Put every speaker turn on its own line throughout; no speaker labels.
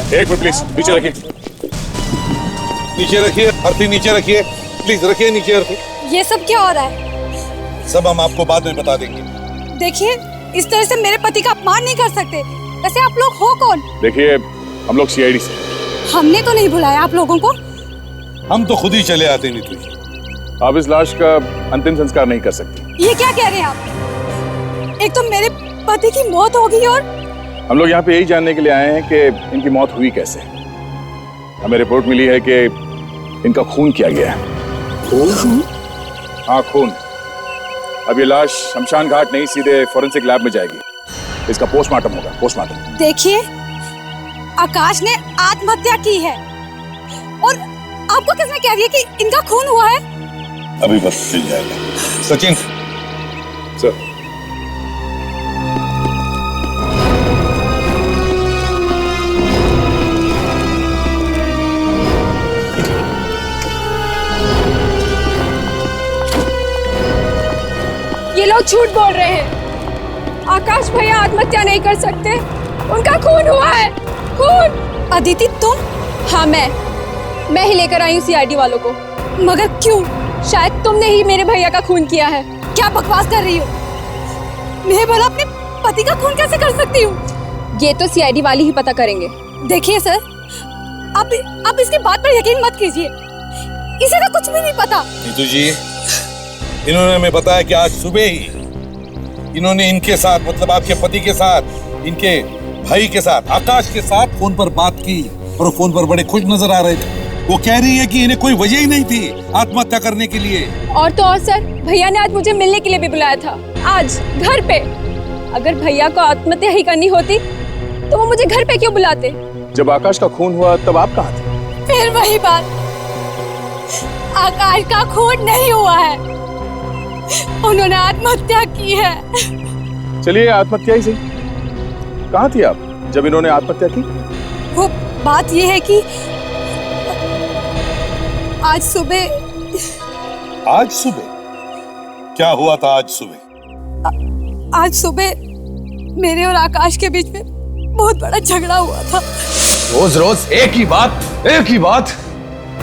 एक minute please, नीचे रखिए।
नीचे रखिए अर्थी, नीचे रखिए प्लीज, रखिए नीचे अर्थी।
ये सब क्या हो रहा है?
सब हम आपको बाद में बता देंगे।
देखिए, इस तरह से मेरे पति का अपमान नहीं कर सकते। वैसे आप लोग हो कौन?
देखिए, हम लोग सीआईडी से।
हमने तो नहीं बुलाया आप लोगों को।
हम तो खुद ही चले आते नीतू जी।
आप इस लाश का अंतिम संस्कार नहीं कर सकते।
ये क्या कह रहे हैं आप? एक तो मेरे पति की मौत हो गई और
हम लोग यहाँ पे यही जानने के लिए आए हैं कि इनकी मौत हुई कैसे। हमें रिपोर्ट मिली है कि इनका खून किया गया है।
खून?
हाँ, खून। अब ये लाश शमशान घाट नहीं, सीधे फोरेंसिक लैब में जाएगी। इसका पोस्टमार्टम होगा, पोस्टमार्टम।
देखिए, आकाश ने आत्महत्या की है और आपको किसने कह दिया कि इनका खून हुआ है?
अभी बस मिल जाएगा। सचिन
सर,
ये लोग झूठ बोल रहे हैं। आकाश भैया आत्महत्या नहीं कर सकते, उनका खून हुआ है। खून?
अदिति तुम?
हाँ, मैं ही लेकर आई हूँ सीआईडी वालों को।
मगर क्यों?
शायद तुमने ही मेरे भैया का खून किया है।
क्या बकवास कर रही हो? मैं भला अपने पति का खून कैसे कर सकती हूँ?
ये तो सीआईडी वाले ही पता करेंगे।
देखिए सर, आप इसकी बात पर यकीन मत कीजिए। इसे तो कुछ भी नहीं पता।
नीतू जी, इन्होंने हमें बताया कि आज सुबह ही इन्होंने इनके साथ, मतलब आपके पति के साथ, इनके भाई के साथ, आकाश के साथ फोन पर बात की और फोन पर बड़े खुश नजर आ रहे थे। वो कह रही है कि इन्हें कोई वजह ही नहीं थी आत्महत्या करने के लिए।
और तो और सर, भैया ने आज मुझे मिलने के लिए भी बुलाया था, आज घर पे। अगर भैया को आत्महत्या ही करनी होती तो वो मुझे घर पे क्यों बुलाते?
जब आकाश का खून हुआ तब आप कहाँ थे?
फिर वही बात, आकाश का खून नहीं हुआ है, उन्होंने आत्महत्या की है।
चलिए, आत्महत्या ही सही। कहाँ थी आप जब इन्होंने आत्महत्या की?
वो बात ये है कि आज सुबह
क्या हुआ था आज सुबह?
आज सुबह मेरे और आकाश के बीच में बहुत बड़ा झगड़ा हुआ था।
रोज रोज एक ही बात।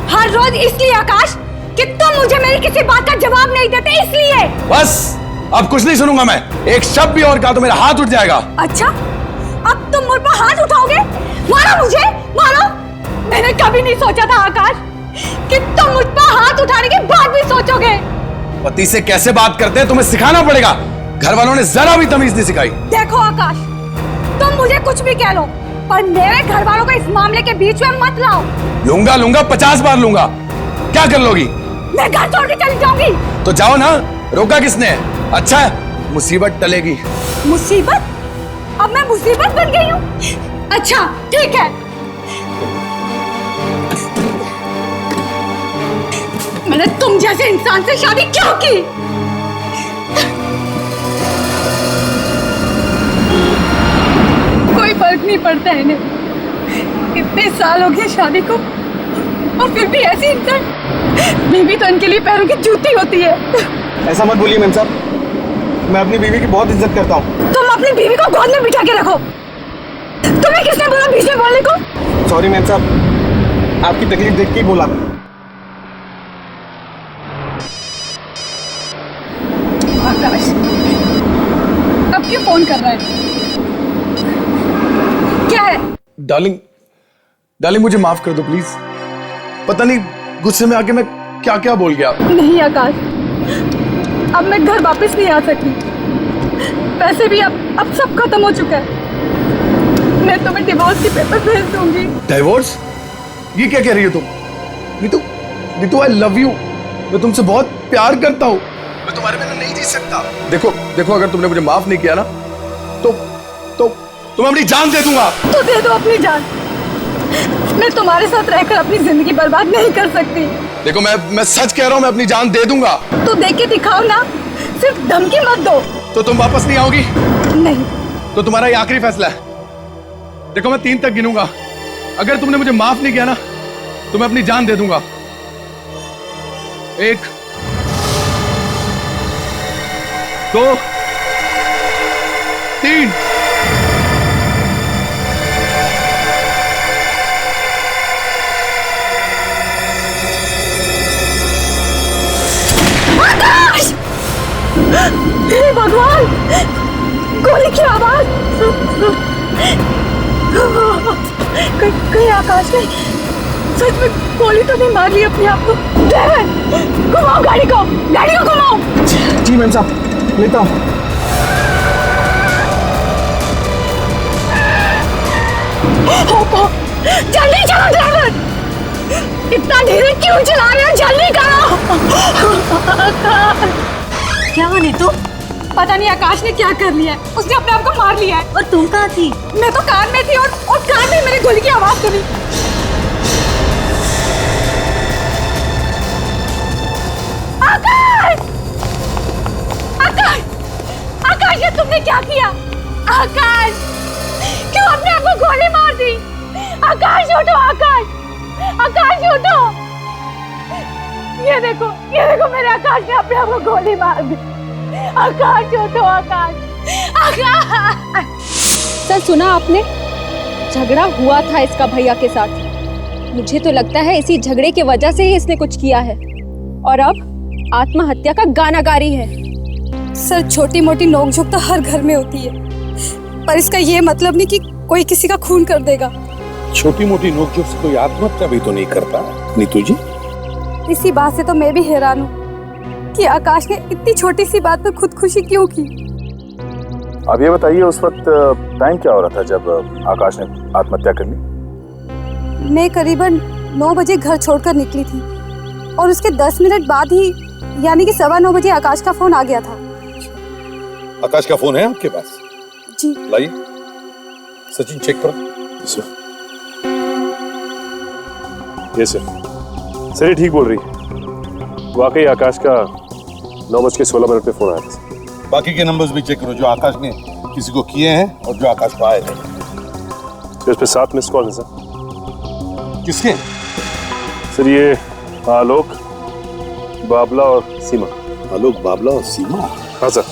हर रोज इसलिए आकाश कि तुम मुझे मेरी किसी बात का जवाब नहीं देते, इसलिए।
बस, अब कुछ नहीं सुनूंगा मैं। एक शब्द भी और कहा तो मेरा हाथ उठ जाएगा।
अच्छा, अब तुम मुझ पर हाथ उठाओगे? मारो मुझे, मारो। मैंने कभी नहीं सोचा था आकाश कि तुम मुझ पर हाथ उठाने के बाद भी सोचोगे।
पति से कैसे बात करते हैं तुम्हें सिखाना पड़ेगा। घर वालों ने जरा भी तमीज नहीं सिखाई।
देखो आकाश, तुम मुझे कुछ भी कह लो, पर मेरे घर वालों को इस मामले के बीच में मत लाओ।
लूंगा 50 बार लूंगा। क्या कर लोगी?
मैं घर छोड़ के चली जाऊंगी।
तो जाओ ना, रोका किसने? अच्छा है, मुसीबत टलेगी।
मुसीबत? अब मैं मुसीबत बन गई हूँ? अच्छा ठीक है, मैंने तुम जैसे इंसान से शादी क्यों की? कोई फर्क नहीं पड़ता है इन्हें। इतने साल हो गए शादी को और फिर भी ऐसी इंसान। बीवी तो इनके लिए पैरों की जूती होती है।
ऐसा मत बोलिए मेम साहब, मैं अपनी बीवी की बहुत इज्जत करता हूँ।
तुम अपनी बीवी को गोद में बिठा के रखो। तुम्हें किसने बोला बीच में बोलने को?
सॉरी मेम साहब, आपकी तकलीफ देख के ही बोला।
आकाश, अब क्यों फोन कर रहा है? क्या है?
डार्लिंग मुझे माफ कर दो प्लीज। पता नहीं गुस्से में आके मैं क्या क्या बोल गया।
नहीं आकाश, अब मैं घर वापस नहीं आ सकती। वैसे भी अब सब खत्म हो चुका है। मैं तुम्हें डिवोर्स के पेपर भेज दूंगी।
डिवोर्स? ये क्या कह रही हो तुम? Neetu I love you. मैं तुमसे बहुत प्यार करता हूँ। मैं तुम्हारे बिना नहीं जी सकता। देखो अगर तुमने मुझे माफ नहीं किया ना तो मैं अपनी जान दे दूंगा।
तो दे दो अपनी जान। मैं तुम्हारे साथ रहकर अपनी जिंदगी बर्बाद नहीं कर सकती।
देखो मैं सच कह रहा हूँ, मैं अपनी जान दे दूंगा।
तो देख के दिखाओ ना, सिर्फ धमकी मत दो।
तो तुम वापस नहीं आओगी?
नहीं।
तो तुम्हारा ये आखिरी फैसला है। देखो मैं 3 तक गिनूंगा, अगर तुमने मुझे माफ नहीं किया ना तो मैं अपनी जान दे दूंगा। 1 2 3।
गोली की आवाज। कहीं आकाश ने सच में गोली तो नहीं मार ली अपने आप को? घुमाओ गाड़ी को घुमाओ।
जी मैम साहब, लेता हूँ।
जल्दी चलो ड्राइवर, इतना धीरे क्यों चला रहे हो? जल्दी करो। क्या नीतू? पता नहीं आकाश ने क्या कर लिया है, उसने अपने आप को मार लिया है। और तुम कहाँ थी? मैं तो कार में थी और कार में मेरी गोली की आवाज सुनी। आकाश! आकाश! आकाश, ये तुमने क्या किया? आकाश, क्यों अपने आप को गोली मार दी? आकाश उठो, आकाश! आकाश उठो! ये देखो मेरे आकाश ने अपने आप को गोली मार दी। आकाश उठो, आकाश! आकाश!
सर सुना आपने? झगड़ा हुआ था इसका भैया के साथ। मुझे तो लगता है इसी झगड़े की वजह से ही इसने कुछ किया है और अब आत्महत्या का गाना गा रही है।
सर, छोटी मोटी नोकझोंक तो हर घर में होती है, पर इसका ये मतलब नहीं कि कोई किसी का खून कर देगा।
छोटी मोटी नोकझोंक से कोई आत्महत्या भी तो नहीं करता नीतू जी।
इसी बात से तो मैं भी हैरान हूँ कि आकाश ने इतनी छोटी सी बात पर खुदकुशी क्यों की।
अब ये बताइए, उस वक्त टाइम क्या हो रहा था जब आकाश ने आत्महत्या कर ली?
मैं करीबन 9 बजे घर छोड़कर निकली थी और उसके 10 मिनट बाद ही, यानी कि 9:15 बजे आकाश का फोन आ गया था।
आकाश का फोन है आपके पास?
जी।
लाइए, सचिन चेक करो।
यस सर, ये ठीक बोल रही है। वाकई आकाश का 9:16 पे फोन आया था।
बाकी के नंबर्स भी चेक करो जो आकाश ने किसी को किए हैं और जो आकाश को आए थे।
तो इस पे 7 मिस कॉल है सर।
किसके?
सर ये आलोक, बाबला और सीमा।
आलोक, बाबला और सीमा?
हाँ सर,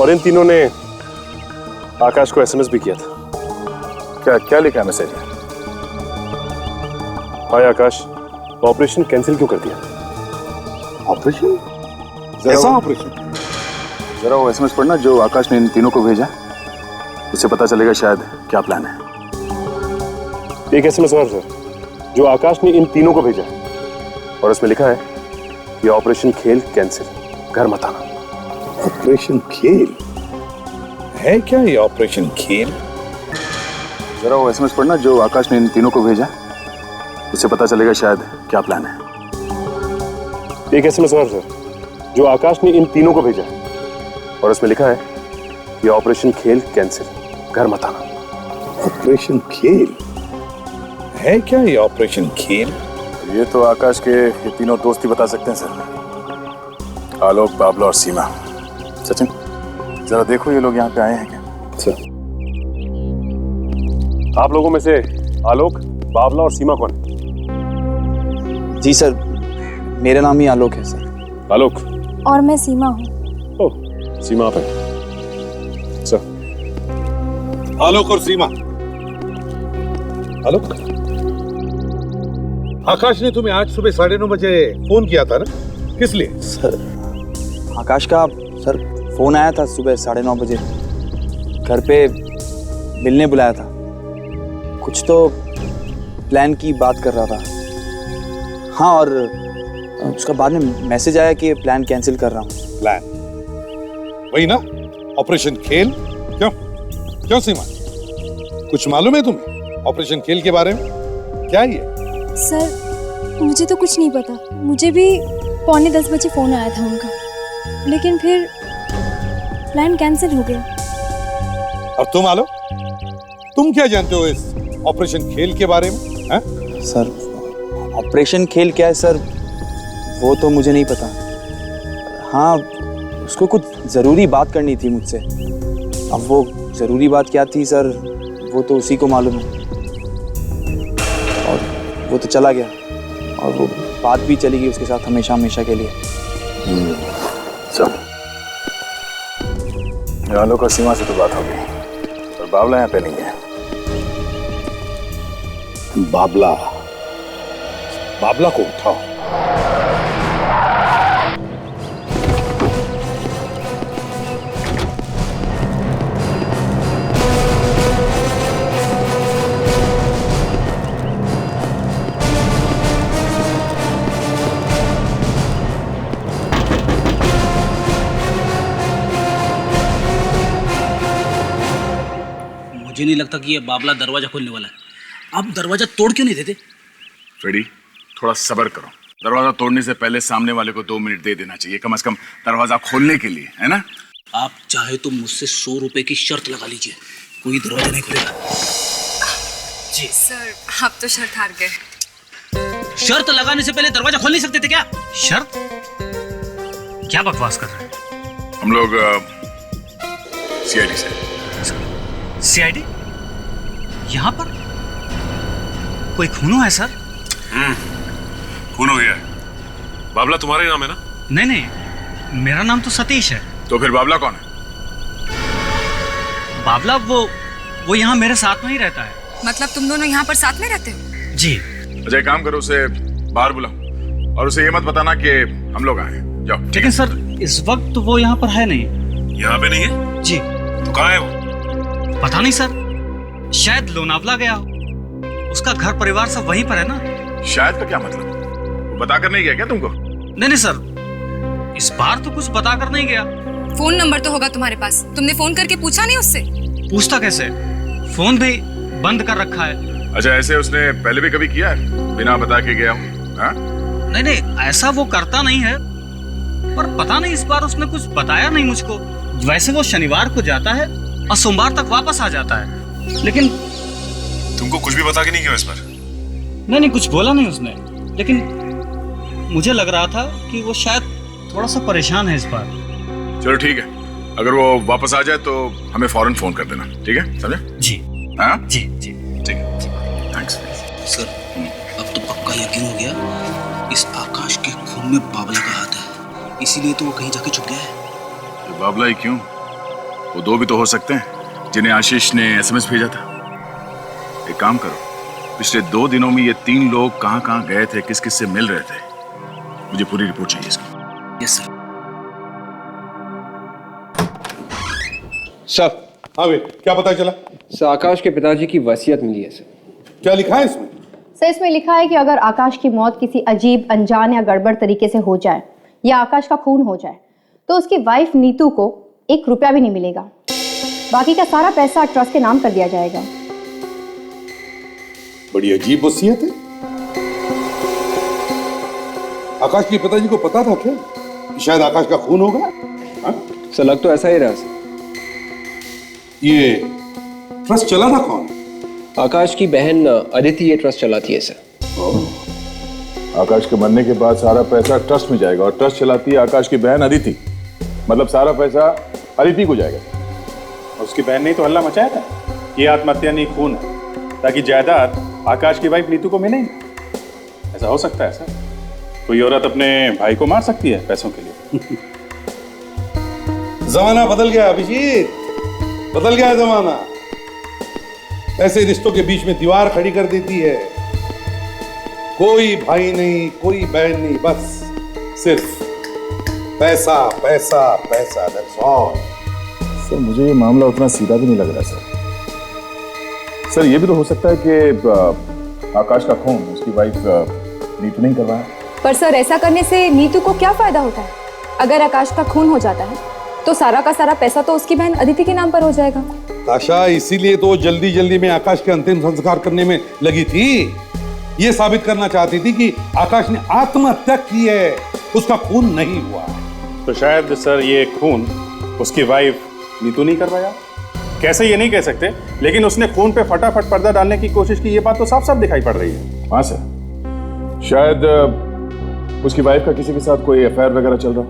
और इन तीनों ने आकाश को एसएमएस भी किया था।
क्या लिखा मैसेज में?
हाय आकाश, ऑपरेशन कैंसिल क्यों कर दिया?
ऑपरेशन? कैसा ऑपरेशन?
जरा वो एसएमएस पढ़ना जो आकाश ने इन तीनों को भेजा, उससे पता चलेगा शायद क्या प्लान है।
एक एसएमएस और सर, जो आकाश ने इन तीनों को भेजा और उसमें लिखा है कि ऑपरेशन खेल कैंसिल, घर मत आना।
ऑपरेशन खेल है क्या? ये ऑपरेशन खेल?
जरा वो एसएमएस पढ़ना जो आकाश ने इन तीनों को भेजा, उससे पता चलेगा शायद क्या प्लान है।
एक एसएमएस और सर, जो आकाश ने इन तीनों को भेजा और उसमें लिखा है कि ऑपरेशन खेल कैंसिल, घर मत आना।
ऑपरेशन खेल है क्या? ये ऑपरेशन खेल?
ये तो आकाश के ये तीनों दोस्त ही बता सकते हैं सर, आलोक, बाबला और सीमा। सचिन, जरा देखो ये लोग यहाँ पे आए हैं क्या?
सर,
आप लोगों में से आलोक, बाबला और सीमा कौन है?
जी सर, मेरा नाम ही आलोक है सर।
आलोक
और मैं सीमा हूँ।
ओह, सीमा आप है सर।
आलोक और सीमा। आलोक, आकाश ने तुम्हें आज सुबह 9:30 बजे फोन किया था ना, किस लिए?
सर, आकाश का सर फोन आया था सुबह 9:30 बजे, घर पे मिलने बुलाया था। कुछ तो प्लान की बात कर रहा था। हाँ, और उसका बाद में मैसेज आया कि प्लान कैंसिल कर रहा हूँ।
प्लान वही ना, ऑपरेशन खेल? क्यों सीमा, कुछ मालूम है तुम्हें ऑपरेशन खेल के बारे में? क्या ये?
सर, मुझे तो कुछ नहीं पता। मुझे भी 9:45 बजे फोन आया था उनका, लेकिन फिर प्लान कैंसिल हो गया।
और तुम आलोक, तुम क्या जानते हो इस ऑपरेशन खेल के बारे में? है?
सर, ऑपरेशन खेल क्या है सर, वो तो मुझे नहीं पता। हाँ, उसको कुछ ज़रूरी बात करनी थी मुझसे। अब वो ज़रूरी बात क्या थी सर, वो तो उसी को मालूम है। और वो तो चला गया और वो बात भी चली गई उसके साथ हमेशा हमेशा के लिए।
चल, आलोक और सीमा से तो बात हो गई, और बाबला यहाँ पे नहीं है।
बाबला को उठाओ।
मुझे नहीं लगता कि ये बाबला दरवाजा खोलने वाला है। आप दरवाजा तोड़ क्यों नहीं देते?
फ्रेडी, थोड़ा सब्र करो। दरवाजा तोड़ने से पहले सामने वाले को 2 मिनट दे देना चाहिए, कम से कम दरवाजा खोलने के लिए, है ना?
आप चाहे तो मुझसे 100 रुपए की शर्त लगा लीजिए, कोई दरवाजा नहीं खुलेगा। जी
सर, आप तो शर्त हार गए।
शर्त लगाने से पहले दरवाजा खोल नहीं सकते थे क्या? शर्त? क्या बकवास कर रहे हैं?
हम लोग सीआईडी से।
सीआईडी? यहाँ पर कोई खून हुआ है सर?
खून हो गया है। बाबला तुम्हारा ही नाम है ना?
नहीं नहीं, मेरा नाम तो सतीश है।
तो फिर बाबला कौन है?
बाबला वो यहाँ मेरे साथ में ही रहता है।
मतलब तुम दोनों यहाँ पर साथ में रहते हो?
जी।
अच्छा, एक काम करो, उसे बाहर बुलाओ और उसे ये मत बताना कि हम लोग आए। जाओ।
लेकिन सर इस वक्त तो वो यहाँ पर है नहीं।
यहाँ पे नहीं है?
जी।
तो कहाँ है वो?
पता नहीं सर, शायद लोनावला गया हो। उसका घर परिवार सब वहीं पर है ना।
शायद का क्या मतलब? वो बताकर नहीं गया क्या तुमको?
नहीं सर, इस बार तो कुछ बताकर नहीं गया।
फोन नंबर तो होगा तुम्हारे पास, तुमने फोन करके पूछा नहीं उससे?
पूछता कैसे, फोन भी बंद कर रखा है।
अच्छा, ऐसे उसने पहले भी कभी किया है बिना बता के गया हूँ?
नहीं नहीं, ऐसा वो करता नहीं है, पर पता नहीं इस बार उसने कुछ बताया नहीं मुझको। वैसे वो शनिवार को जाता है और सोमवार तक वापस आ जाता है। लेकिन
तुमको कुछ भी बता के नहीं गया इस बार?
नहीं, कुछ बोला नहीं उसने, लेकिन मुझे लग रहा था कि वो शायद थोड़ा सा परेशान है इस बार।
चलो ठीक है, अगर वो वापस आ जाए तो हमें फौरन फोन कर देना, ठीक है? समझे?
जी।
हाँ
जी।
ठीक है, थैंक्स।
सर, अब तो पक्का यकीन हो गया, इस आकाश के खून में बाबला का हाथ है, इसीलिए तो वो कहीं जाके छुप गया है।
तो बाबला ही क्यों? वो 2 भी तो हो सकते हैं जिन्हें आशीष ने एसएमएस भेजा था। एक काम करो, पिछले 2 दिनों में ये 3 लोग कहाँ कहाँ गए थे, किस किस से मिल रहे थे, मुझे पूरी रिपोर्ट चाहिए इसकी।
Yes sir.
सर।
हाँ भाई, क्या पता चला?
सर, आकाश के पिताजी की वसीयत मिली है सर।
क्या लिखा है इसमें?
सर, इसमें लिखा है कि अगर आकाश की मौत किसी अजीब, अनजान या गड़बड़ तरीके से हो जाए या आकाश का खून हो जाए तो उसकी वाइफ नीतू को 1 रुपया भी नहीं मिलेगा। बाकी का सारा पैसा ट्रस्ट के नाम कर दिया जाएगा।
बड़ी अजीब वसीयत है। आकाश के पिताजी को पता था क्या कि शायद आकाश का खून होगा?
सर, लग तो ऐसा ही रहा सर।
ये ट्रस्ट चलाना कौन?
आकाश की बहन अदिति ये ट्रस्ट चलाती है सर।
आकाश के मरने के बाद सारा पैसा ट्रस्ट में जाएगा और ट्रस्ट चलाती है आकाश की बहन अदिति, मतलब सारा पैसा अदिति को जाएगा।
उसकी बहन ने तो हल्ला मचाया था कि आत्महत्या नहीं खून है, ताकि जायदाद आकाश की वाइफ नीतू को मिले ही। ऐसा हो सकता है सर? कोई औरत अपने भाई को मार सकती है पैसों के लिए?
जमाना बदल गया अभिजीत, बदल गया जमाना। ऐसे रिश्तों के बीच में दीवार खड़ी कर देती है। कोई भाई नहीं, कोई बहन नहीं, बस सिर्फ पैसा पैसा पैसा, दैट्स ऑल।
सर, मुझे ये मामला उतना सीधा भी नहीं लग रहा सर। ये भी तो हो सकता है कि आकाश का खून उसकी वाइफ नीतू नहीं करवाया।
पर सर, ऐसा करने से नीतू को क्या फायदा होता है? अगर आकाश का खून हो जाता है तो सारा का सारा पैसा तो उसकी बहन अदिति के नाम पर हो जाएगा।
ताशा, इसीलिए तो जल्दी जल्दी में आकाश के अंतिम संस्कार करने में लगी थी। ये साबित करना चाहती थी कि आकाश ने आत्महत्या की है, उसका खून नहीं हुआ है।
तो शायद सर ये खून उसकी वाइफ नीतू नहीं करवाया। कैसे ये नहीं कह सकते, लेकिन उसने खून पे फटाफट पर्दा डालने की कोशिश की, ये बात तो साफ साफ दिखाई पड़ रही है।
हाँ सर, शायद उसकी वाइफ का किसी के साथ कोई अफेयर वगैरह चल रहा,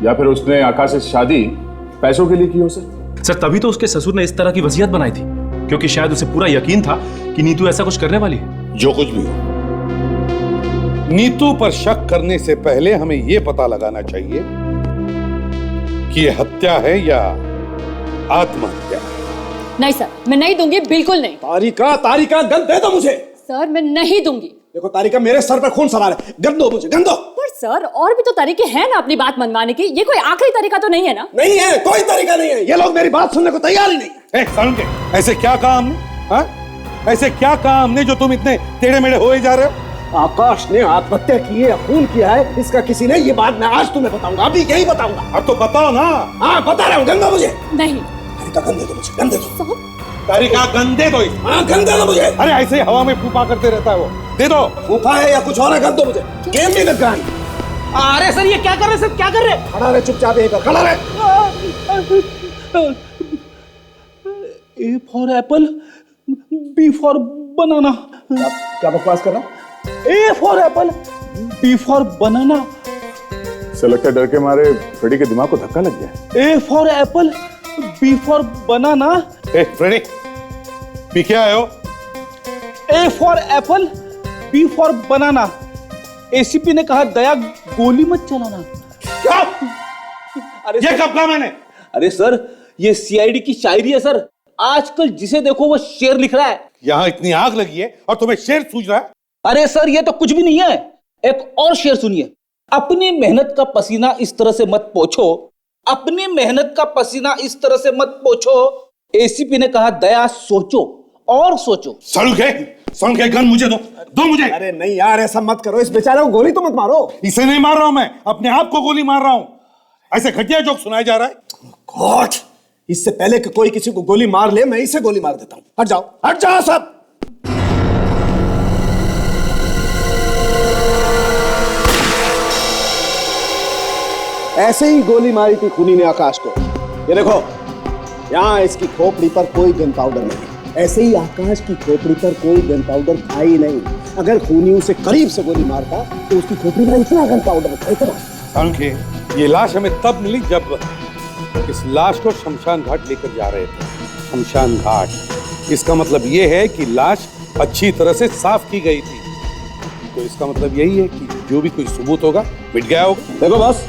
या फिर उसने आकाश से शादी पैसों के लिए की हो सर।
तभी तो उसके ससुर ने इस तरह की वसीयत बनाई थी, क्योंकि शायद उसे पूरा यकीन था कि नीतू ऐसा कुछ करने वाली है।
जो कुछ भी हो, नीतू पर शक करने से पहले हमें यह पता लगाना चाहिए कि यह हत्या है या आत्महत्या।
नहीं सर, मैं नहीं दूंगी, बिल्कुल नहीं।
तारिका गन दे दो मुझे।
सर, मैं नहीं दूंगी।
देखो तारिका, मेरे सर पर खून सवार है, गन दो मुझे, गन दो।
पर सर, और भी तो तरीके हैं ना अपनी बात मनवाने की, ये कोई आखिरी तरीका तो नहीं है ना?
नहीं है, कोई तरीका नहीं है। ये लोग मेरी बात सुनने को तैयार ही नहीं।
समझे? ऐसे क्या कहा हमने? हाँ, ऐसे क्या कहा हमने जो तुम इतने टेढ़े मेढ़े होए जा रहे हो?
आकाश ने आत्महत्या की है, खून किया है, इसका किसी ने, ये बात मैं आज तुम्हें बताऊंगा, अभी यही बताऊंगा।
अब तो बताओ ना।
हाँ, बता रहा हूँ, गन दो मुझे।
नहीं।
तारिका, गन दे दो मुझे, गन दे दो।
तारिका गन दे दो।
हाँ गन दे दो मुझे।
अरे ऐसे ही हवा में फूफा करते रहता है वो, दे दो।
फूफा है या कुछ और है, गन दो मुझे। गेम नहीं लग गन।
अरे सर ये क्या कर रहे सर, क्या कर रहे?
खड़ा रहे चुपचाप, यहीं पर खड़ा रहे।
A for apple, B for banana.
क्या बकवास कर रहा है?
A for apple, B for banana.
से लगता है डर के मारे फ्रेडी के दिमाग को धक्का लग गया।
A for apple, B for banana.
ए फ्रेडी, पी के आए हो?
A for apple, B for banana. ACP ने कहा दया गोली मत चलाना।
क्या?
अरे
ये कब कहा मैंने?
अरे सर ये सीआईडी की शायरी है सर, आजकल जिसे देखो वो शेर लिख रहा है।
यहाँ इतनी आग लगी है और तुम्हें शेर सूझ रहा है?
अरे सर ये तो कुछ भी नहीं है, एक और शेर सुनिए। अपनी मेहनत का पसीना इस तरह से मत पोछो, अपनी मेहनत का पसीना इस तरह से मत पोछो। एसीपी ने कहा दया सोचो और सोचो।
सड़ू के गन मुझे दो मुझे।
अरे नहीं यार ऐसा मत करो, इस बेचारे को गोली तो मत मारो।
इसे नहीं मार रहा हूं मैं, अपने आप को गोली मार रहा हूं। ऐसे घटिया जोक सुनाया जा रहा है।
गॉड, इससे पहले कि कोई किसी को गोली मार ले मैं इसे गोली मार देता हूं। हट जाओ सब। ऐसे ही गोली मारी थी खूनी ने आकाश को। ये देखो, यहाँ इसकी खोपड़ी पर कोई गन पाउडर नहीं। ऐसे ही आकाश की खोपड़ी पर कोई गन पाउडर था ही नहीं। अगर खूनी उसे करीब से गोली मारता तो उसकी खोपड़ी पर इतना गन पाउडर था, इतना।
संख्य, ये लाश हमें तब मिली जब इस लाश को शमशान घाट लेकर जा रहे थे। शमशान घाट, इसका मतलब ये है कि लाश अच्छी तरह से साफ की गई थी। तो इसका मतलब यही है कि जो भी कोई सबूत होगा मिट गया होगा।
देखो बस,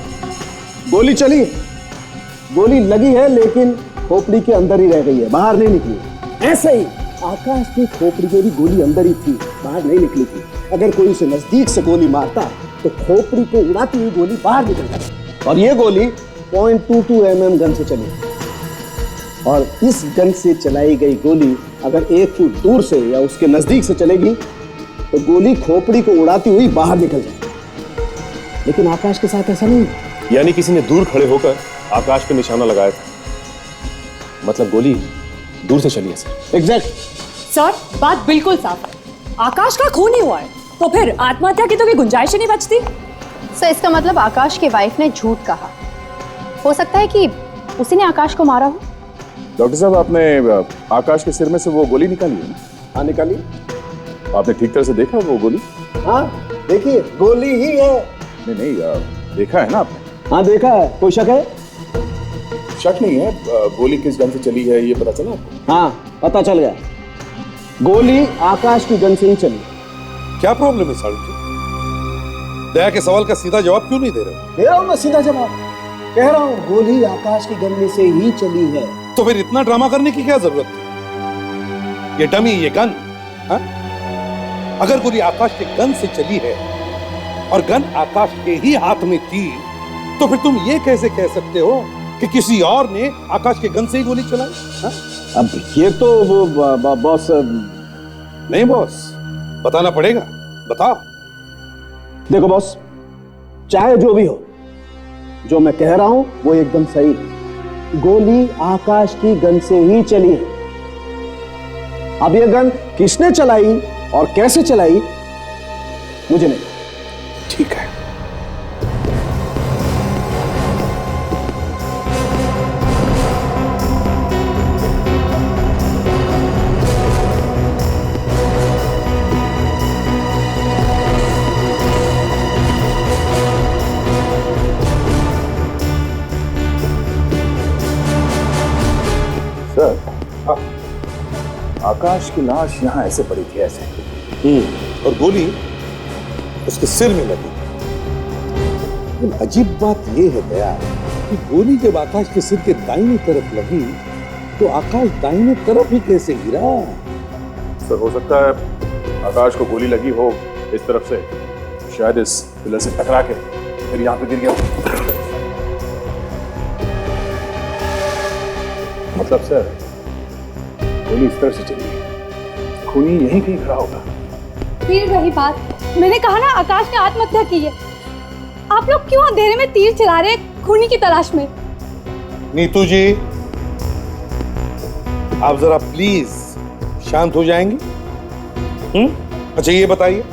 गोली चली, गोली लगी है लेकिन खोपड़ी के अंदर ही रह गई है, बाहर नहीं निकली। ऐसे ही आकाश की खोपड़ी में भी गोली अंदर ही थी, बाहर नहीं निकली थी। अगर कोई उसे नजदीक से गोली मारता तो खोपड़ी को उड़ाती हुई गोली बाहर निकल जाती। और ये गोली 0.22 mm गन से चली, और इस गन से चलाई गई गोली अगर 1 फुट दूर से या उसके नजदीक से चलेगी तो गोली खोपड़ी को उड़ाती हुई बाहर निकल जाएगी। लेकिन आकाश के साथ ऐसा नहीं।
यानी किसी ने दूर खड़े होकर आकाश पे निशाना लगाया था, मतलब गोली दूर से चली है सर।
एग्जैक्ट
सर बात बिल्कुल साफ है, आकाश का खून ही हुआ है, तो फिर आत्महत्या की तो कोई गुंजाइश ही नहीं बचती।
सर इसका मतलब आकाश के वाइफ ने झूठ कहा। हो सकता है कि उसी ने आकाश को मारा हो।
डॉक्टर साहब, आपने आकाश के सिर में से वो गोली निकाली है ना?
हाँ निकाली।
आपने ठीक तरह से देखा वो गोली?
हाँ देखिए, गोली ही है।
नहीं, देखा है ना आपने?
हाँ देखा है। कोई शक है?
शक नहीं है। गोली किस गन से चली है ये पता चला आपको?
हाँ पता चल गया, गोली आकाश की गन से ही चली।
क्या प्रॉब्लम है साड़ू जी? दया के सवाल का सीधा जवाब क्यों नहीं दे रहे?
दे रहा हूं मैं सीधा जवाब, कह रहा हूं गोली आकाश की गन में से ही चली है।
तो फिर इतना ड्रामा करने की क्या जरूरत थी? ये डमी, ये गन, हा? अगर गोली आकाश के गन से चली है और गन आकाश के ही हाथ में थी, तो फिर तुम ये कैसे कह सकते हो कि किसी और ने आकाश के गन से ही गोली चलाई? हा?
अब ये तो वो बॉस
नहीं बॉस, बताना पड़ेगा, बताओ।
देखो बॉस, चाहे जो भी हो, जो मैं कह रहा हूं वो एकदम सही है। गोली आकाश की गन से ही चली है। अब ये गन किसने चलाई और कैसे चलाई मुझे नहीं।
ठीक है,
सर, आकाश की लाश यहाँ ऐसे पड़ी थी, ऐसे।
और गोली उसके सिर में लगी। लेकिन अजीब बात यह है दया कि गोली जब आकाश के सिर के दाहिनी तरफ लगी तो आकाश दाहिने तरफ ही कैसे गिरा?
सर हो सकता है आकाश को गोली लगी हो इस तरफ से, शायद इस पिलर से टकरा के फिर यहाँ पे गिर गया। मतलब सर गोली इस तरफ से चली है, खूनी यहीं कहीं खड़ा होगा।
फिर वही बात, मैंने कहा ना आकाश ने आत्महत्या की है। आप लोग क्यों अंधेरे में तीर चला रहे हैं खूनी की तलाश में?
नीतू जी, आप जरा प्लीज शांत हो जाएंगे? अच्छा ये बताइए,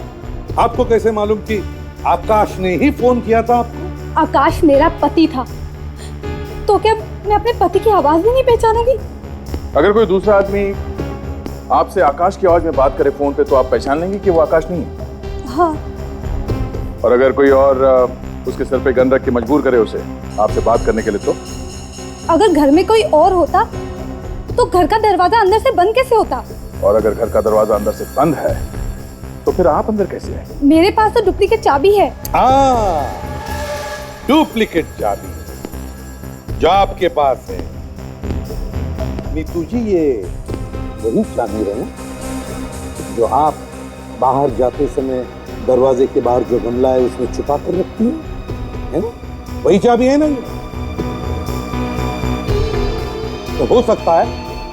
आपको कैसे मालूम कि आकाश ने ही फोन किया था आपको?
आकाश मेरा पति था, तो क्या मैं अपने पति की आवाज भी नहीं पहचानूंगी?
अगर कोई दूसरा आदमी आपसे आकाश की आवाज में बात करे फोन पे तो आप पहचान लेंगे कि वो आकाश नहीं है?
हाँ।
और अगर कोई और उसके सर पे गन रख के मजबूर करे उसे आपसे बात करने के लिए तो?
अगर घर में कोई और होता तो घर का दरवाजा अंदर से बंद कैसे होता?
और अगर घर का दरवाजा अंदर से बंद है तो फिर आप अंदर कैसे आए?
मेरे पास तो डुप्लीकेट चाबी है।
डुप्लीकेट चाबी जो आपके पास है। नीतू जी, ये वही चाबी है ना जो आप बाहर जाते समय दरवाजे के बाहर जो गमला है उसमें छुपा कर रखती है ना? वही चाबी है ना ये? तो हो सकता है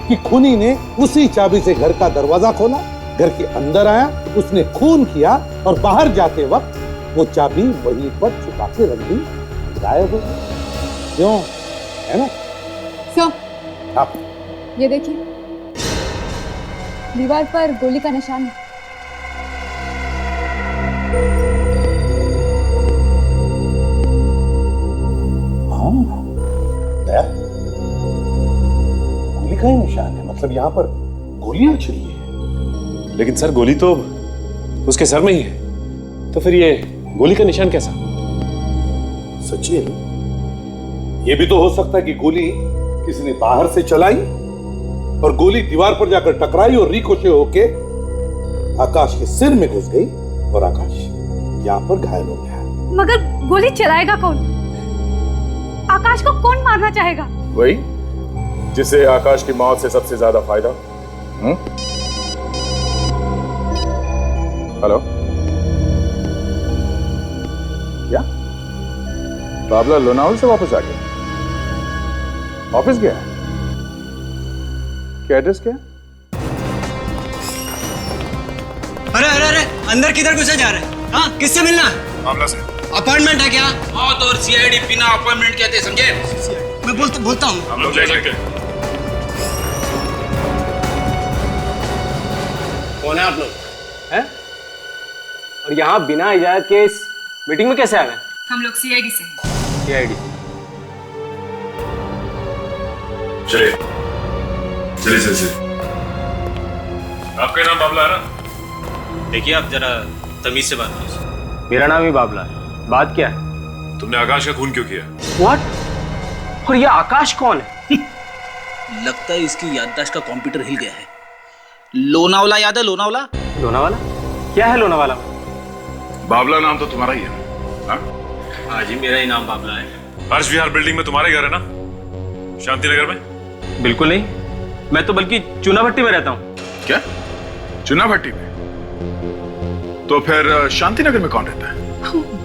कि खूनी ने उसी चाबी से घर का दरवाजा खोला, घर के अंदर आया, उसने खून किया और बाहर जाते वक्त वो चाबी वहीं पर छुपा के रख दी, गायब हो गई। क्यों? है ना?
सर,
आप
ये देखिए, दीवार पर गोली का निशान है।
गोली का ही निशान है, मतलब यहाँ पर गोलियां चली है।
लेकिन सर गोली तो उसके सर में ही है, तो फिर ये गोली का निशान कैसा?
सच्ची है? ये भी तो हो सकता है कि गोली किसी ने बाहर से चलाई और गोली दीवार पर जाकर टकराई और रिकोशे होके आकाश के सिर में घुस गई और आकाश यहाँ पर घायल हो गया।
मगर गोली चलाएगा कौन? आकाश को कौन मारना चाहेगा?
वही जिसे आकाश की मौत से सबसे ज्यादा फायदा। हेलो, क्या बाबला लोनावल से वापस आ गया? ऑफिस गया? क्या एड्रेस क्या?
अरे अरे अरे, अंदर किधर घुसे जा रहे हैं? हाँ, किससे मिलना?
मामला से।
अपॉइंटमेंट है क्या?
मौत और सीआईडी बिना अपॉइंटमेंट कहते, समझे?
मैं बोलता हूँ।
हम लोग जाएंगे।
कौन है आप लोग? हैं? और यहाँ बिना इजाजत के इस मीटिंग में कैसे आ गए?
हम लोग सीआईडी से हैं।
सीआईडी?
चलिए चलिए चलिए। आपका नाम बाबला है ना?
देखिए आप जरा तमीज से बात कीजिए।
मेरा नाम ही बाबला है। बात क्या है?
तुमने आकाश का खून क्यों किया?
व्हाट? और ये आकाश कौन है?
लगता है इसकी याददाश्त का कंप्यूटर हिल गया है। लोनावला याद है? लोनावला?
लोनावाला? क्या है लोनावाला?
बाबला नाम तो तुम्हारा ही है?
हाँ जी, मेरा ही नाम बाबला है।
हर्ष विहार बिल्डिंग में तुम्हारे घर है ना? शांति नगर में?
बिल्कुल नहीं, मैं तो बल्कि चुना भट्टी में रहता हूँ।
क्या? चुना भट्टी में? तो फिर शांति नगर में कौन रहता है?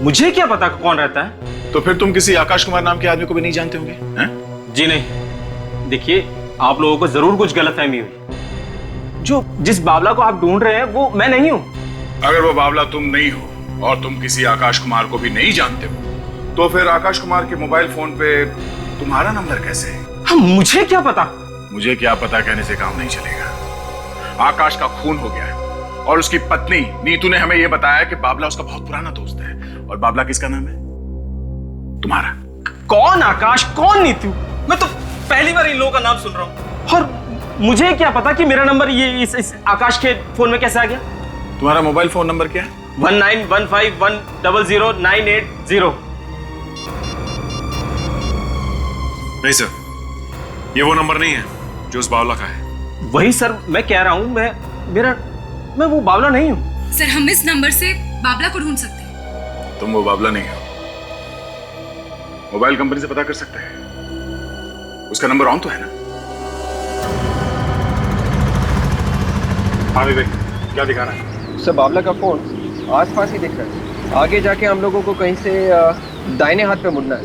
मुझे क्या पता कौन रहता है?
तो फिर तुम किसी आकाश कुमार नाम के आदमी को भी नहीं जानते होंगे? हैं?
जी नहीं। देखिए, आप लोगों को जरूर कुछ गलतफहमी हुई। जो जिस बाबला को आप ढूंढ रहे हैं वो मैं नहीं हूँ।
अगर वो बाबला तुम नहीं हो और तुम किसी आकाश कुमार को भी नहीं जानते हो तो फिर आकाश कुमार के मोबाइल फोन पे तुम्हारा नंबर कैसे है?
मुझे क्या पता?
मुझे क्या पता कहने से काम नहीं चलेगा। आकाश का खून हो गया है और उसकी पत्नी नीतू ने हमें यह बताया कि बाबला उसका बहुत पुराना दोस्त है। और बाबला किसका नाम है? तुम्हारा।
कौन आकाश, कौन नीतू? मैं तो पहली बार इन लोगों का नाम सुन रहा हूँ। और मुझे क्या पता कि मेरा नंबर ये इस आकाश के फोन में कैसे आ गया?
तुम्हारा मोबाइल फोन नंबर क्या है?
1915100980।
नहीं सर, ये वो नंबर नहीं है जो उस बावला का है।
वही सर मैं कह रहा हूँ, मैं वो बावला नहीं हूँ।
सर, हम इस नंबर से बाबला को ढूंढ सकते हैं।
तुम वो बाबला नहीं हो। मोबाइल कंपनी से पता कर सकते हैं, उसका नंबर ऑन तो है ना?
हाँ विवेक, क्या दिखाना है?
सर, बाबला का फोन आसपास ही दिख रहा है। आगे जाके हम लोगों को कहीं से दाहिने हाथ पे मुड़ना है।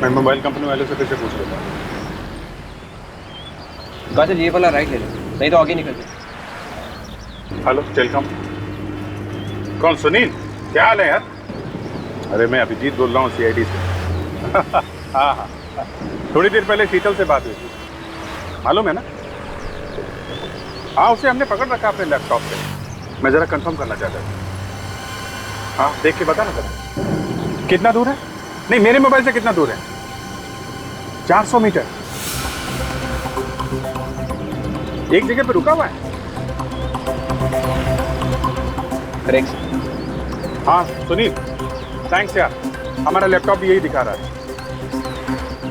मैं मोबाइल कंपनी वाले से फिर से पूछ लेता हूँ।
गाजर, ये वाला राइट ले लो, नहीं तो आगे निकल जाए।
Hello, telecom. कौन? सुनील, क्या हाल है यार? अरे मैं अभिजीत बोल रहा हूँ, सीआईडी से। हाँ हाँ, थोड़ी देर पहले शीतल से बात हुई थी, मालूम है ना? हाँ, उसे हमने पकड़ रखा अपने लैपटॉप पे। मैं जरा कंफर्म करना चाहता था। हाँ, देख के बता ना जरा कितना दूर है। नहीं, मेरे मोबाइल से कितना दूर है? 400 मीटर। एक जगह पे रुका हुआ है। करेक्ट। हाँ सुनील, थैंक्स यार, हमारा लैपटॉप भी यही दिखा रहा है।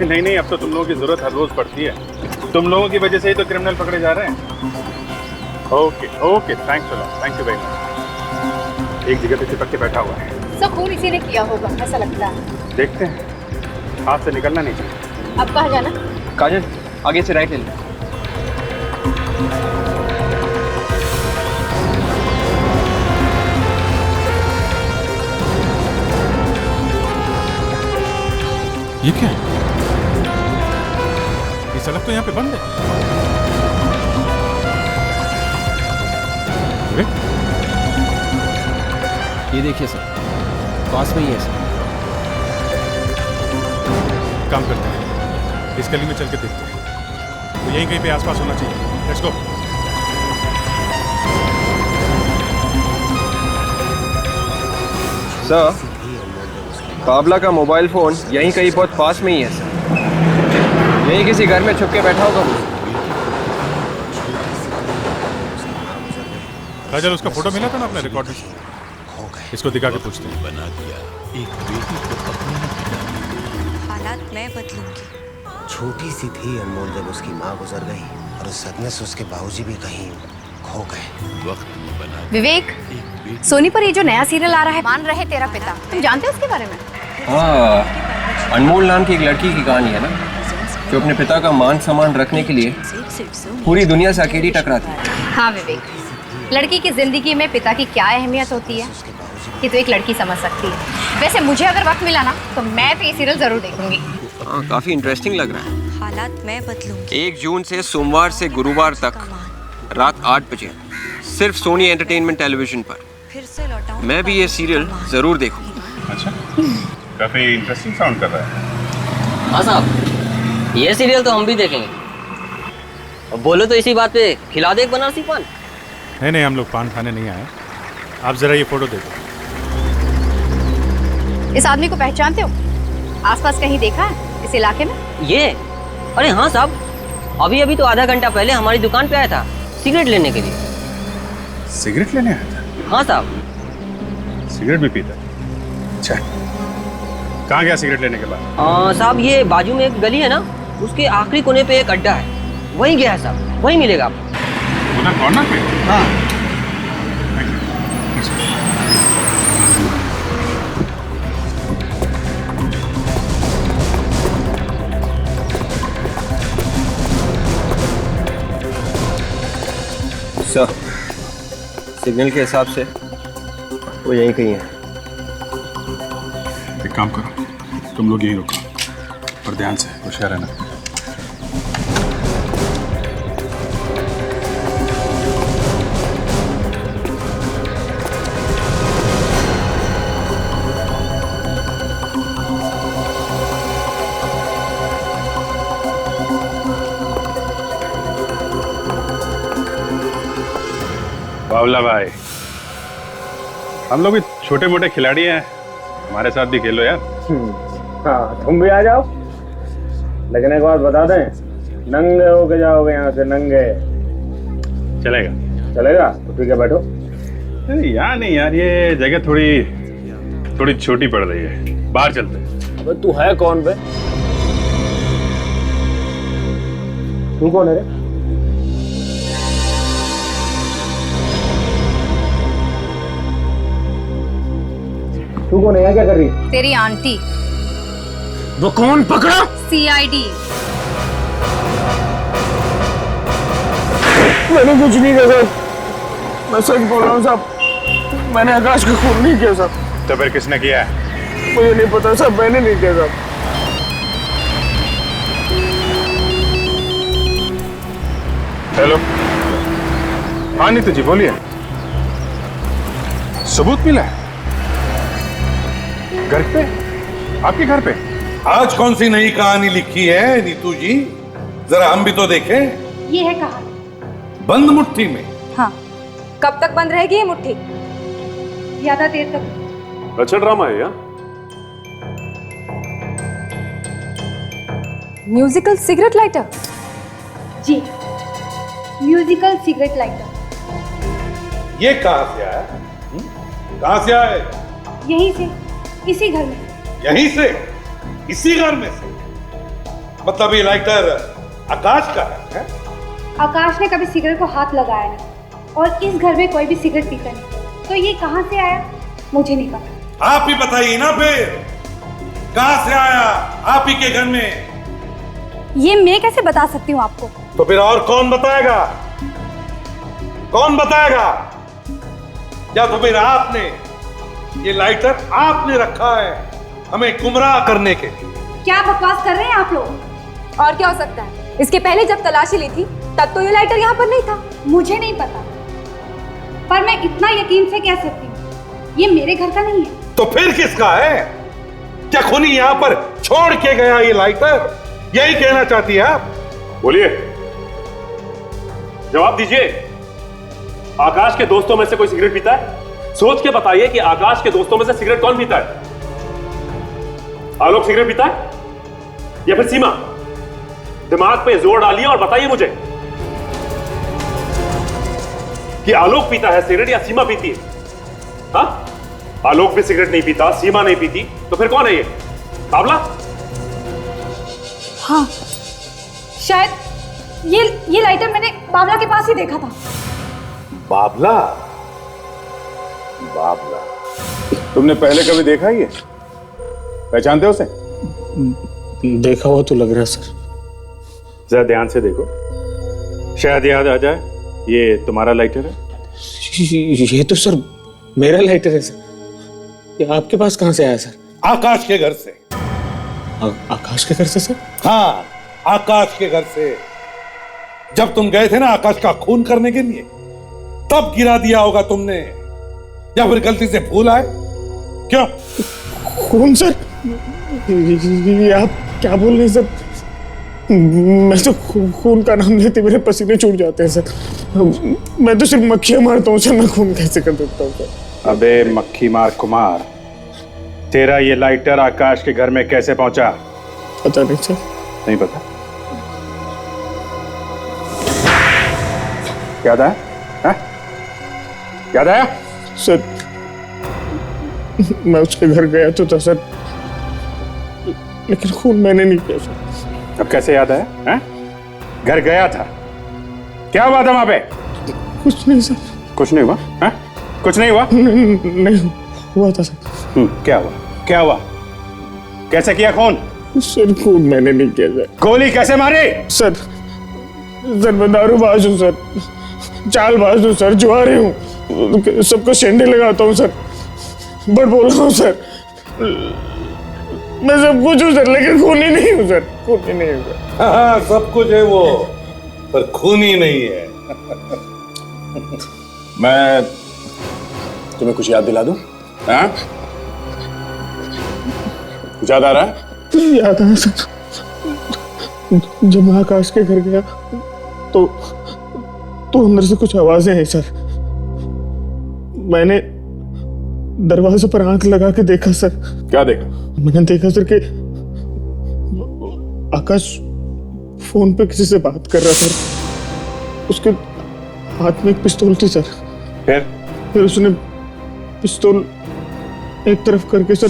नहीं नहीं, अब तो तुम लोगों की जरूरत हर रोज पड़ती है। तुम लोगों की वजह से ही तो क्रिमिनल पकड़े जा रहे हैं। Okay okay, thanks a thank you very much. एक जगह पे चिपक के बैठा हुआ है।
सब खून इसी ने किया होगा ऐसा लगता है।
देखते हैं, हाथ से निकलना नहीं चाहिए।
अब कहाँ जाना?
काजल, आगे से राइट ले ले।
ये क्या है? ये सड़क तो यहाँ पे बंद है।
ये देखिए सर, पास में ही है सर।
काम करते हैं, इस गली में चल के देखते हैं। तो यहीं कहीं पे आसपास होना चाहिए। Let's go.
सर, काबला का मोबाइल फोन यहीं कहीं बहुत पास में ही है सर। यहीं किसी घर में छुप के बैठा होगा वो।
काजल, उसका फोटो मिला था ना अपने रिकॉर्ड में? इसको दिखा के पूछते हैं।
बना दिया एक बेटी को अपनी
हालात मैं बदलूंगी।
छोटी सी थी अनमोल जब उसकी माँ गुजर गई और उस सदमे से उसके बाबूजी भी कहीं खो गए। वक्त बना
विवेक, सोनी पर ये जो नया सीरियल आ रहा है, मान रहे तेरा पिता, तुम जानते हो उसके बारे में?
हाँ, अनमोल नाम की एक लड़की की कहानी है ना, जो अपने पिता का मान सम्मान रखने के लिए पूरी दुनिया से अकेली टकराती है।
हाँ विवेक, लड़की की जिंदगी में पिता की क्या अहमियत होती है कि तो एक लड़की समझ सकती है। वैसे मुझे अगर वक्त मिला ना तो मैं तो ये सीरियल जरूर देखूंगी।
हाँ, काफी इंटरेस्टिंग लग रहा है।
हालात मैं बदलूंगी।
1 जून से सोमवार से गुरुवार तक रात 8 बजे सिर्फ सोनी एंटरटेनमेंट टेलीविजन पर।
फिर से लौटाऊं।
मैं भी ये सीरियल जरूर देखूंगा।
अच्छा, काफी इंटरेस्टिंग साउंड कर रहा है।
हाँ साहब, ये सीरियल तो हम भी देखेंगे। और बोलो तो इसी बात पे खिला दे एक बनारसी पान।
नहीं नहीं, हम लोग पान खाने नहीं आए। आप जरा ये फोटो देखो।
इस आदमी को पहचानते हो? आसपास कहीं देखा है इस इलाके में?
ये? अरे हाँ साहब, अभी अभी तो आधा घंटा पहले हमारी दुकान पे आया था सिगरेट लेने के लिए।
सिगरेट लेने आया था?
हाँ साहब।
सिगरेट भी पीता? अच्छा, कहाँ गया सिगरेट लेने के बाद?
साहब, ये बाजू में एक गली है ना, उसके आखिरी कोने पे एक अड्डा है, वहीं गया है साहब, वहीं मिलेगा आपको।
उधर कॉर्नर पे?
हाँ।
सर, सिग्नल के हिसाब से वो यहीं कहीं है।
एक काम करो, तुम लोग यहीं रुको और ध्यान से होशियार रहना। बावला भाई, हम लोग भी छोटे मोटे खिलाड़ी हैं, हमारे साथ भी खेलो यार।
हाँ, तुम भी आ जाओ। लेकिन एक बात बता दें, नंगे होके जाओगे यहाँ से, नंगे।
चलेगा?
चलेगा तो ठीक है, बैठो।
यार नहीं यार, ये जगह थोड़ी छोटी पड़ रही है, बाहर चलते हैं।
अबे तू है कौन बे? तू कौन है रे? तू कौन है? क्या कर रही है?
तेरी आंटी।
वो कौन? पकड़ा?
CID।
मैंने कुछ नहीं किया सर, मैं सच बोल रहा हूँ साहब, मैंने आकाश का खून नहीं किया सर।
तो फिर किसने किया है?
मुझे नहीं पता सर, मैंने नहीं किया सर।
हेलो, हाँ नीतू जी बोलिए। सबूत मिला है? घर पे? आपके घर पे?
आज कौन सी नई कहानी लिखी है नीतू जी? जरा हम भी तो देखें।
ये है कहानी
बंद मुट्ठी में।
हाँ, कब तक बंद रहेगी ये मुट्ठी? ज्यादा देर तक।
अच्छा ड्रामा है यार।
Musical cigarette lighter?
जी, म्यूजिकल सिगरेट लाइटर।
ये कहां से आया? कहां से आया?
यहीं से, इसी घर में।
यहीं से? इसी घर में से? मतलब ये लाइटर आकाश का है?
आकाश ने कभी सिगरेट को हाथ लगाया नहीं और इस घर में कोई भी सिगरेट पीता नहीं, तो ये कहां से आया मुझे नहीं पता।
आप ही बताइए ना फिर, कहां से आया आप ही के घर में?
ये मैं कैसे बता सकती हूँ आपको?
तो फिर और कौन बताएगा? कौन बताएगा? या तो फिर आपने, ये लाइटर आपने रखा है हमें गुमराह करने के लिए?
क्या बकवास कर रहे हैं आप लोग?
और क्या हो सकता है? इसके पहले जब तलाशी ली थी तब तो ये लाइटर यहाँ पर नहीं था।
मुझे नहीं पता, पर मैं इतना यकीन से कह सकती हूँ ये मेरे घर का नहीं है।
तो फिर किसका है? क्या खूनी यहाँ पर छोड़ के गया ये लाइटर? यही कहना चाहती है आप?
बोलिए, जवाब दीजिए। आकाश के दोस्तों में से कोई सिगरेट पीता है? सोच के बताइए कि आकाश के दोस्तों में से सिगरेट कौन पीता है? आलोक सिगरेट पीता है या फिर सीमा? दिमाग पे जोर डालिए और बताइए मुझे कि आलोक पीता है सिगरेट या सीमा पीती है? हाँ, आलोक भी सिगरेट नहीं पीता, सीमा नहीं पीती, तो फिर कौन है ये? बाबला?
हाँ, शायद ये लाइटर मैंने बाबला के पास ही देखा था।
बाबला? बाबला
तुमने पहले कभी देखा ही है? पहचानते हो उसे?
देखा हुआ तो लग रहा है सर।
जरा ध्यान से देखो, शायद याद आ जाए ये तुम्हारा लाइटर है।
ये तो सर मेरा लाइटर है सर। ये आपके पास कहां से आया सर?
आकाश के घर से।
आकाश के घर से सर?
हाँ, आकाश के घर से। जब तुम गए थे ना आकाश का खून करने के लिए, तब गिरा दिया होगा तुमने, या फिर गलती से भूल आए? क्यों?
खून सर? ये आप क्या बोल रहे हैं सर? मैं तो खून का नाम लेते मेरे पसीने छूट जाते हैं सर। मैं तो सिर्फ मक्खियां मारता हूँ सर, मैं खून कैसे कर देता हूँ सर?
अबे मक्खी मार कुमार, तेरा ये लाइटर आकाश के घर में कैसे पहुंचा?
पता नहीं सर।
नहीं पता? याद आया? हाँ? याद आया?
सर मैं उसके घर गया तो था सर, लेकिन खून मैंने नहीं किया सर।
अब कैसे याद आया? हाँ? घर गया था, क्या हुआ था वहां पे?
कुछ नहीं सर।
कुछ नहीं हुआ? हाँ? कुछ नहीं हुआ?
नहीं हुआ था सर।
क्या हुआ? क्या हुआ? कैसे किया खून?
सर खून मैंने नहीं किया सर।
गोली कैसे मारी?
सर मैं दारूबाज हूँ सर, चालबाज हूँ सर, जुआरी हूँ, सबको शेंडे लगाता हूँ सर, बड़ बोल रहा हूँ सर, मैं सब कुछ हूँ सर, लेकिन खूनी नहीं हूँ सर, खूनी नहीं हूँ सर।
हाँ, सब कुछ है वो, पर खूनी नहीं है।
मैं तुम्हें कुछ याद दिला दूं? हाँ? कुछ याद आ रहा है?
याद आया सर, जब मैं आकाश के घर गया तो अंदर से कुछ आवाजें आई सर। मैंने दरवाजे पर आंख लगा के देखा सर।
क्या देखा?
मैंने देखा सर कि आकाश फोन पे किसी से बात कर रहा था, उसके हाथ में एक पिस्तौल थी सर।
फिर
उसने पिस्तौल एक तरफ करके सर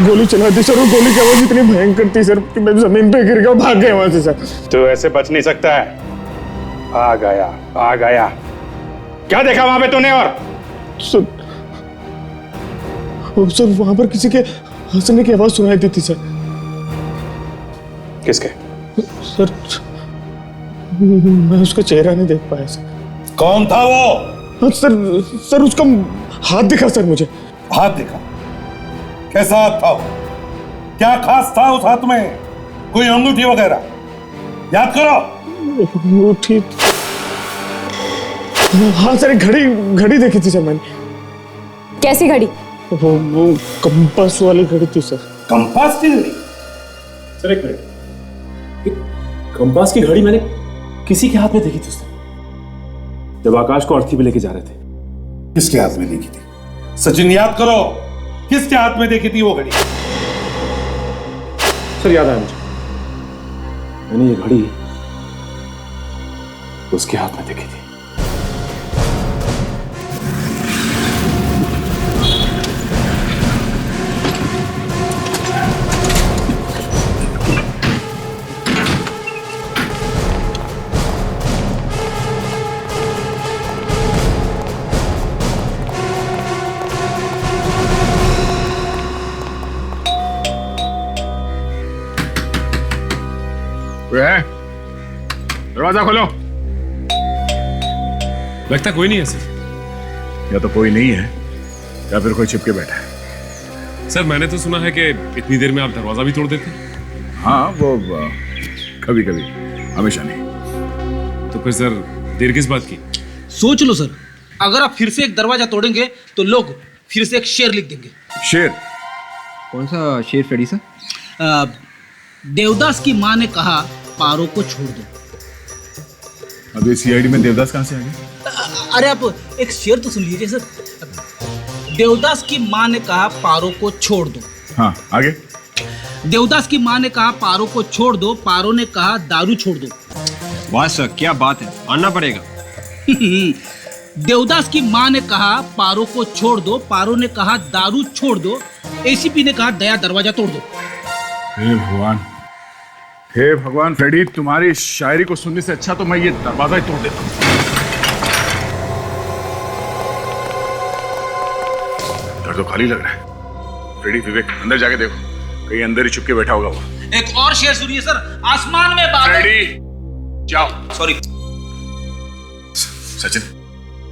गोली चला दी सर, और गोली की आवाज इतनी भयंकर थी सर कि मैं जमीन पे गिर गया, भाग गया वहां से सर।
तो ऐसे बच नहीं सकता है। आ गया। क्या देखा वहां पे तूने? और
सर वहां पर किसी के हंसने की आवाज सुनाई देती सर।
किसके?
सर मैं उसका चेहरा नहीं देख पाया सर।
कौन था वो?
सर उसका हाथ दिखा सर मुझे।
हाथ दिखा? कैसा हाथ था वो? क्या खास था उस हाथ में? कोई अंगूठी वगैरह? याद करो।
अंगूठी? हाँ सर, घड़ी देखी थी सर मैंने।
कैसी घड़ी?
वो कंपास वाली घड़ी थी सर।
कंपास की घड़ी?
सर एक मिनट, कंपास की घड़ी मैंने किसी के हाथ में देखी थी सर।
जब आकाश को अर्थी पे लेके जा रहे थे।
किसके हाथ में देखी थी सचिन, याद करो, किसके हाथ में देखी थी वो घड़ी?
सर याद आया मुझे, मैंने ये घड़ी उसके हाथ में देखी थी।
दरवाजा खोलो।
लगता कोई नहीं है सर।
या तो कोई नहीं है या फिर कोई छिपके बैठा है।
सर मैंने तो सुना है कि इतनी देर में आप दरवाजा भी तोड़ देते।
हाँ वो कभी कभी, हमेशा नहीं।
तो फिर सर देर किस बात की?
सोच लो सर, अगर आप फिर से एक दरवाजा तोड़ेंगे तो लोग फिर से एक शेर लिख देंगे।
शेर?
कौन सा शेर फ्रेडी सर?
देवदास की माँ ने कहा पारो को छोड़ दो।
अब ये सीआईडी में देवदास कहाँ से आ गया?
अरे आप एक शेर तो सुन लीजिए सर। देवदास की माँ ने कहा पारो को छोड़ दो।
हाँ आगे।
देवदास की माँ ने कहा पारो को छोड़ दो, पारो ने कहा दारू छोड़ दो।
वाह सर, क्या बात है, आना पड़ेगा।
देवदास की माँ ने कहा पारो को छोड़ दो, पारो ने कहा दारू छोड़ दो, एसीपी ने कहा दया दरवाजा तोड़ दो।
हे भगवान, हे भगवान, फ्रेडी तुम्हारी शायरी को सुनने से अच्छा तो मैं ये दरवाजा ही तोड़ देता हूँ। घर तो खाली लग रहा है। फ्रेडी, विवेक, अंदर जाके देखो, कहीं अंदर ही छुप के बैठा होगा वो।
एक और शेर सुनिए सर। आसमान में बादल।
फ्रेडी जाओ।
सॉरी
सचिन,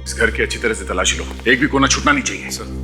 इस घर की अच्छी तरह से तलाशी लो, एक भी कोना छूटना नहीं चाहिए। सर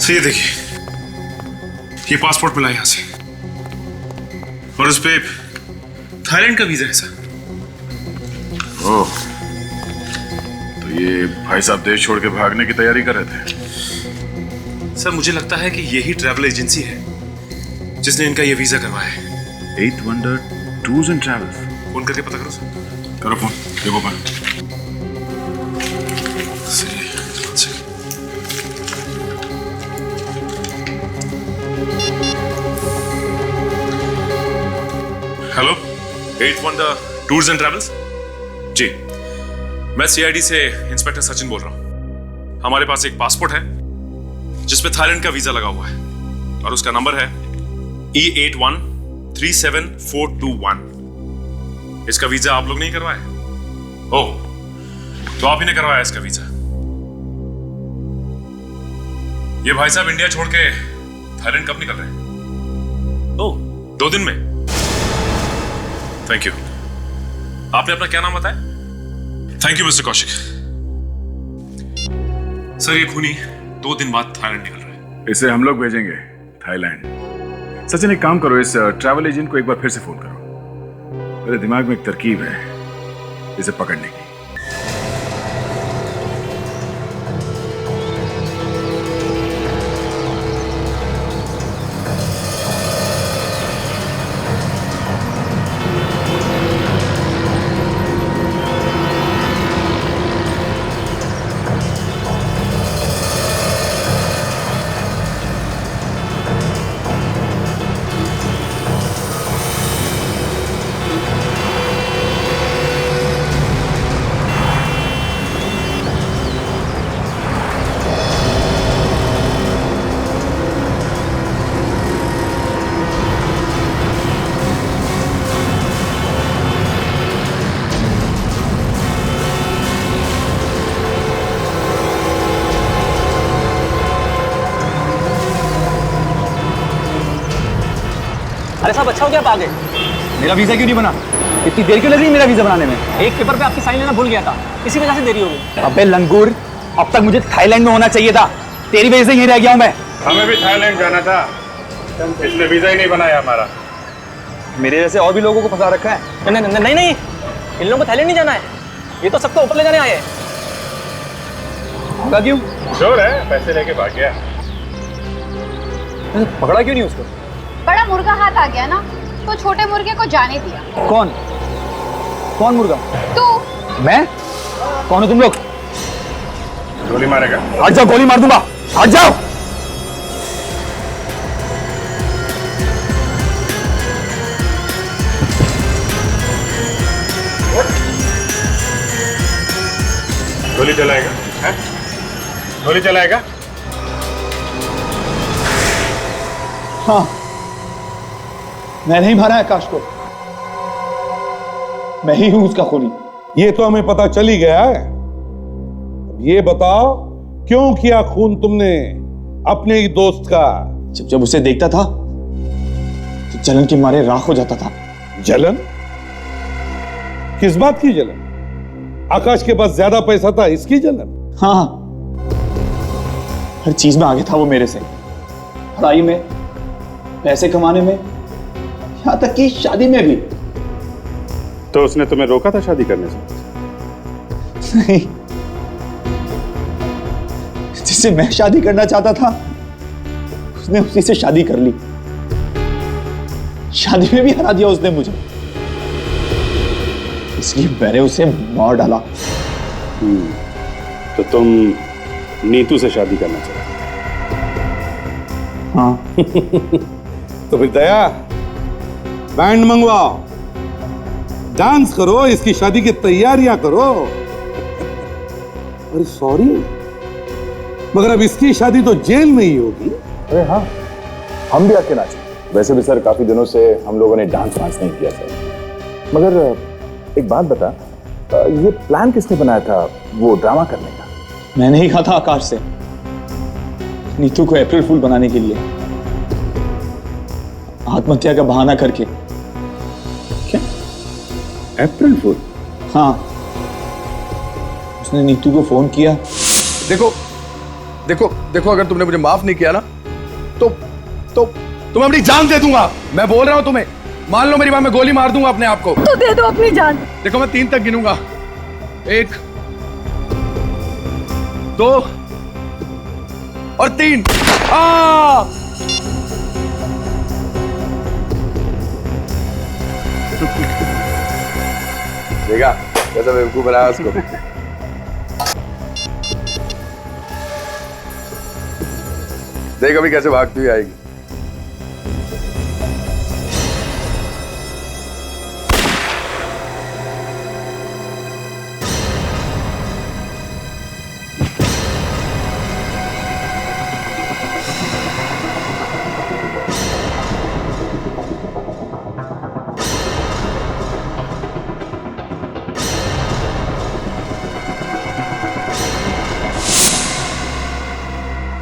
ये देखिए, ये पासपोर्ट मिला यहां से और उस पे थाईलैंड का वीजा है सर।
ओह, तो ये भाई साहब देश छोड़ के भागने की तैयारी कर रहे थे।
सर मुझे लगता है कि यही ट्रैवल एजेंसी है जिसने इनका ये वीजा करवाया है।
8 wonder tours and travels.
Phone करके पता करो सर।
करो फोन, देखो phone.
Hello, 8 wonder tours and travels. जी, मैं सीआईडी से इंस्पेक्टर सचिन बोल रहा हूं। हमारे पास एक पासपोर्ट है जिसपे थाईलैंड का वीजा लगा हुआ है और उसका नंबर है E81374421। इसका वीजा आप लोग नहीं करवाए? ओह, तो आप ही ने करवाया इसका वीजा। ये भाई साहब इंडिया छोड़ के थाईलैंड कब निकल रहे हैं? ओह, 2 दिन में। Thank you. आपने अपना क्या नाम बताया? Thank you mister Kaushik. Sir ये खूनी 2 दिन बाद थाईलैंड निकल रहा है।
इसे हम लोग भेजेंगे थाईलैंड। सचिन एक काम करो, इस ट्रैवल एजेंट को एक बार फिर से फोन करो। मेरे दिमाग में एक तरकीब है इसे पकड़ने की।
हमारे साथ अच्छा हो गया आप आ गए।
मेरा वीजा क्यों नहीं बना? इतनी देर क्यों लग रही है मेरा वीजा बनाने में?
एक पेपर पे आपकी साइन लेना भूल गया था, इसी वजह से देरी हो गई।
अबे लंगूर, अब तक मुझे थाईलैंड में होना चाहिए था, तेरी वजह से यहीं रह गया हूं मैं।
हमें भी थाईलैंड जाना था, इसने वीजा ही नहीं बनाया हमारा।
मेरे जैसे और भी लोगों को फंसा रखा है।
नहीं नहीं, इन लोगों को थाईलैंड नहीं जाना है, ये तो सबको ऊपर ले जाने आए हैं।
भागा क्यों?
चोर है, पैसे लेके भाग गया।
पकड़ा क्यों नहीं उसको?
बड़ा मुर्गा हाथ आ गया ना, तो छोटे मुर्गे को जाने दिया।
कौन कौन मुर्गा?
तू।
मैं? कौन हो तुम लोग?
गोली मारेगा?
हट जाओ, गोली मार दूंगा, हट जाओ।
गोली चलाएगा? हैं? गोली चलाएगा?
हाँ, मैं नहीं मारा आकाश को, मैं ही हूं उसका खूनी।
ये तो हमें पता चल ही गया है। ये बताओ, क्यों किया खून तुमने अपने ही दोस्त का?
जब उसे देखता था तो जलन के मारे राख हो जाता था।
जलन? किस बात की जलन? आकाश के पास ज्यादा पैसा था, इसकी जलन?
हाँ, हर चीज में आगे था वो मेरे से, पढ़ाई में, पैसे कमाने में, यहां तक कि शादी में भी।
तो उसने तुम्हें रोका था शादी करने से?
नहीं, जिससे मैं शादी करना चाहता था उसने उसी से शादी कर ली। शादी में भी हरा दिया उसने मुझे, इसलिए मैंने उसे मार डाला।
तो तुम नीतू से शादी करना चाहते?
हाँ।
तो फिर दया, बैंड मंगवाओ, डांस करो, इसकी शादी की तैयारियां करो। अरे सॉरी, मगर अब इसकी शादी तो जेल में ही होगी।
अरे हाँ, हम भी आके नाचे। वैसे भी सर काफी दिनों से हम लोगों ने डांस नहीं किया सर। मगर एक बात बता, ये प्लान किसने बनाया था वो ड्रामा करने का?
मैंने ही कहा था आकाश से, नीतू को अप्रैल फूल बनाने के लिए, आत्महत्या का बहाना करके। क्या
अप्रैल फूल?
हाँ, उसने नीतू को फोन किया।
देखो देखो देखो, अगर तुमने मुझे माफ नहीं किया ना तो तुम्हें अपनी जान दे दूंगा। मैं बोल रहा हूं तुम्हें, मान लो मेरी बात, मैं गोली मार दूंगा अपने आप को।
तो दे दो अपनी जान।
देखो मैं 3 तक गिनूंगा, 1 2 और 3।
देखा कैसा बेवकूफ बनाया उसको? देख अभी कैसे भागती हुई आएगी।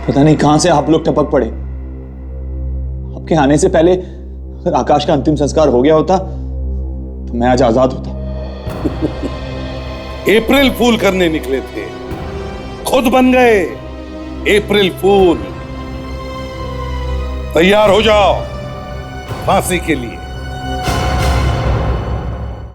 पता नहीं कहां से आप लोग टपक पड़े। आपके आने से पहले अगर आकाश का अंतिम संस्कार हो गया होता तो मैं आज आजाद होता।
अप्रैल फूल करने निकले थे, खुद बन गए अप्रैल फूल। तैयार हो जाओ फांसी के लिए।